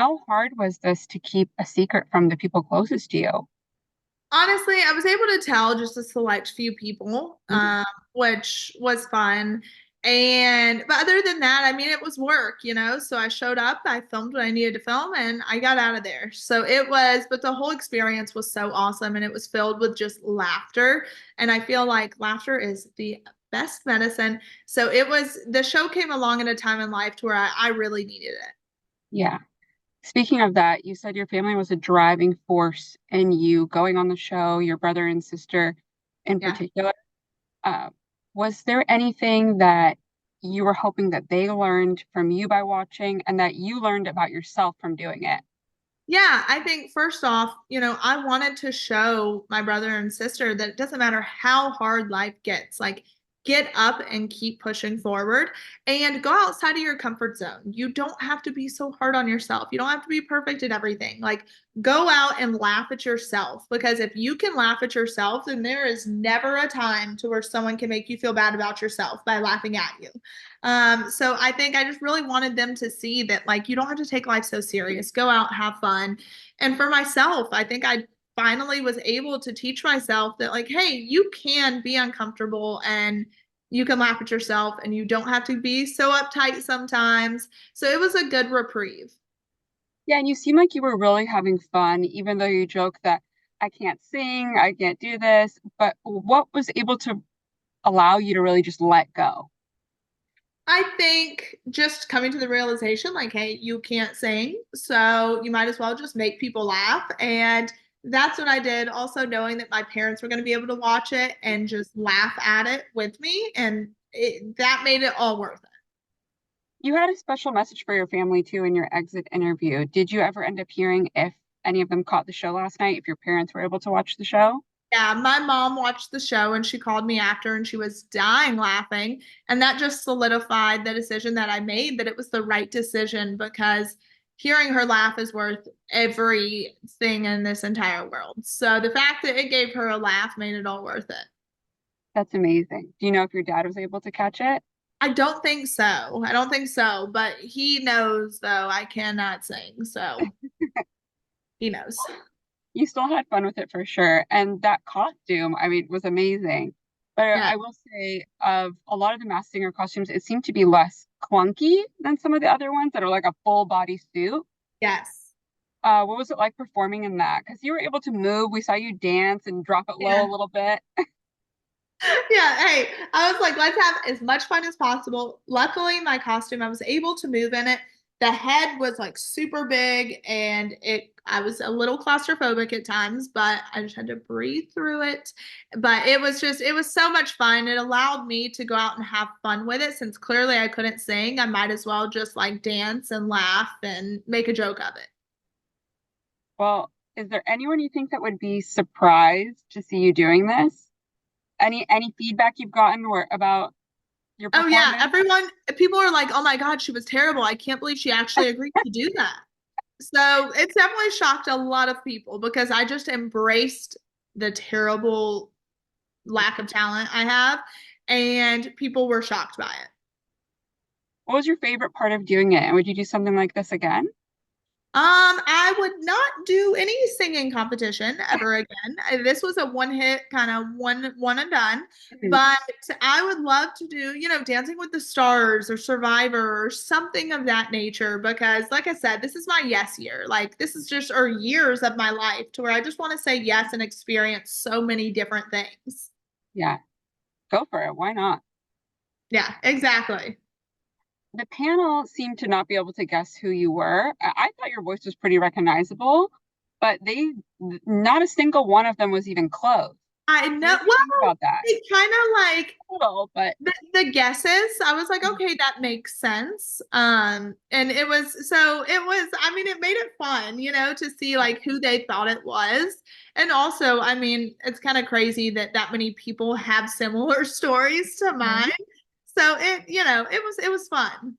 how hard was this to keep a secret from the people closest to you? Honestly, I was able to tell just a select few people, Mhm. which was fun. But other than that, I mean, it was work, you know. So I showed up, I filmed what I needed to film, and I got out of there. But the whole experience was so awesome, and it was filled with just laughter. And I feel like laughter is the best medicine. The show came along at a time in life to where I really needed it. Yeah. Speaking of that, you said your family was a driving force in you going on the show, your brother and sister in Yeah. particular. Uh, was there anything that you were hoping that they learned from you by watching and that you learned about yourself from doing it? Yeah, I think first off, I wanted to show my brother and sister that it doesn't matter how hard life gets, like get up and keep pushing forward and go outside of your comfort zone. You don't have to be so hard on yourself. You don't have to be perfect at everything. Like go out and laugh at yourself because if you can laugh at yourself, then there is never a time to where someone can make you feel bad about yourself by laughing at you. So I think I just really wanted them to see that like you don't have to take life so serious. Go out, have fun. And for myself, I think I finally was able to teach myself that like, hey, you can be uncomfortable and you can laugh at yourself and you don't have to be so uptight sometimes. So it was a good reprieve. Yeah, and you seem like you were really having fun, even though you joke that I can't sing, I can't do this. But what was able to allow you to really just let go? I think just coming to the realization, like, hey, you can't sing, so you might as well just make people laugh. And that's what I did. Also, knowing that my parents were going to be able to watch it and just laugh at it with me. That made it all worth it. You had a special message for your family too in your exit interview. Did you ever end up hearing if any of them caught the show last night, if your parents were able to watch the show? Yeah, my mom watched the show and she called me after and she was dying laughing. And that just solidified the decision that I made that it was the right decision because hearing her laugh is worth everything in this entire world. So the fact that it gave her a laugh made it all worth it. That's amazing. Do you know if your dad was able to catch it? I don't think so. I don't think so, but he knows though I cannot sing. So he knows. You still had fun with it for sure. And that costume, I mean, was amazing. But Yeah. I will say, of a lot of the Masked Singer costumes, it seemed to be less clunky than some of the other ones that are like a full body suit. Yes. What was it like performing in that? Because you were able to move. We saw you dance and drop it low Yeah. a little bit. Yeah, hey, I was like, let's have as much fun as possible. Luckily, my costume, I was able to move in it. The head was like super big and I was a little claustrophobic at times, but I just had to breathe through it. But it was so much fun. It allowed me to go out and have fun with it since clearly I couldn't sing. I might as well just like dance and laugh and make a joke of it. Well, is there anyone you think that would be surprised to see you doing this? Any feedback you've gotten or about your Oh yeah, performance? people are like, "Oh my God, she was terrible. I can't believe she actually agreed to do that." So it's definitely shocked a lot of people because I just embraced the terrible lack of talent I have, and people were shocked by it. What was your favorite part of doing it? And would you do something like this again? I would not do any singing competition ever again. This was a one hit kind of one and done. Mhm. But I would love to do, Dancing with the Stars or Survivor or something of that nature because like I said, this is my yes year. Like this is just or years of my life to where I just want to say yes and experience so many different things. Yeah, go for it. Why not? Yeah, exactly. The panel seemed to not be able to guess who you were. I thought your voice was pretty recognizable, but not a single one of them was even close. I So know. what do you think Well, about that? it kind of like A little, but the guesses, I was like, okay, that makes sense. And I mean, it made it fun, to see like who they thought it was. And also, I mean, it's kind of crazy that that many people have similar stories to Mhm. mine. So it was fun.